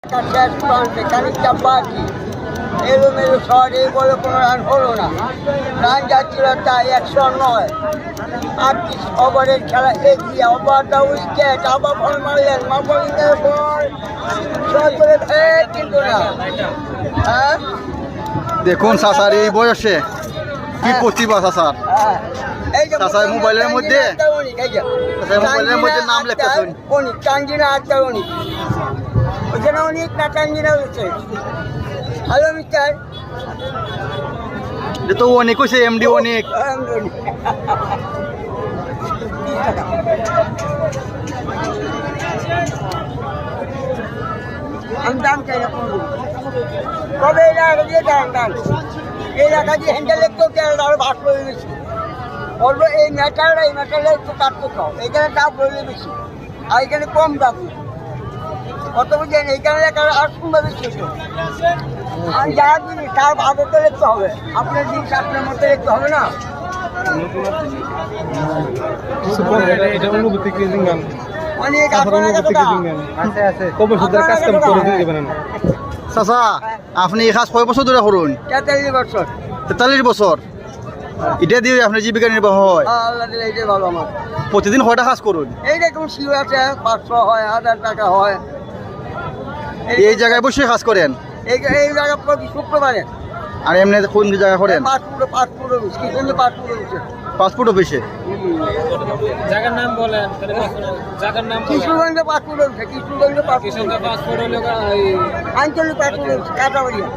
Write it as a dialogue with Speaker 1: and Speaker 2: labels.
Speaker 1: শেষ প্রান্তে খানিকটা বাকি এলোমেলো শট এই বলে কোনো রান হলো না। রান যাচ্ছিল তাই 109। 38 ওভারের খেলা এগিয়ে ওভার দ্য উইকেট আবার বল মারলেন মামলিনের বল শট করে কিন্তু না। হ্যাঁ
Speaker 2: দেখুন চাচার এই বয়সে কি প্রতিভা চাচার।
Speaker 1: এই যে
Speaker 2: চাচার মোবাইলের মধ্যে মোবাইলের মধ্যে নাম লেখতেছেন
Speaker 1: অনিক টাঙ্গিনা আক্তার অনিক ওইখানে অনেক না টাঙ্গিনা হয়েছে। হ্যালো মিস্টার
Speaker 2: এটা তো অনেক হয়েছে এমডি অনেক।
Speaker 1: আমি দাম চাই না কবে এই টাকা দিয়ে দাম দাম এই টাকা দিয়ে হ্যান্ডেল একটু আরো ভাগ করে বেশি বলবো এই ম্যাটারটা একটু কাটতে খাও এইখানে দাম বললে বেশি আর এখানে কম দাম কত বুঝেন এইখানে আর শুনবে বেশি আমি যা দিই তার ভাগে তো লিখতে হবে আপনার জিনিস আপনার মতো লিখতে হবে না। অনেক
Speaker 2: চাচা আপনি এই কাজ কয় বছর ধরে করুন?
Speaker 1: 43 বছর।
Speaker 2: 43 বছর। এটা দিয়ে আপনার জীবিকা নির্বাহ হয়?
Speaker 1: আল্লাহ দিলে এইটাই ভালো আমার।
Speaker 2: প্রতিদিন কয়টা কাজ করুন?
Speaker 1: এইরকম শিউ আছে 500 হয় 1000 টাকা হয়।
Speaker 2: এই জায়গায় বসে কাজ করেন?
Speaker 1: এই জায়গা প্রতি শুক্রবারে।
Speaker 2: আর এমনি কোন জায়গায় করেন?
Speaker 1: পাসপোর্ট অফিস কিষণগঞ্জ পাসপোর্ট অফিসে।
Speaker 2: পাসপোর্ট অফিসে?
Speaker 3: জায়গার নাম বলেন, জায়গার নাম
Speaker 1: কিষণগঞ্জ পাসপোর্ট অফিসে। কিষণগঞ্জ
Speaker 3: পাসপোর্ট হলো
Speaker 1: আঞ্চলিক পাসপোর্ট অফিস কাটাবাড়িয়া।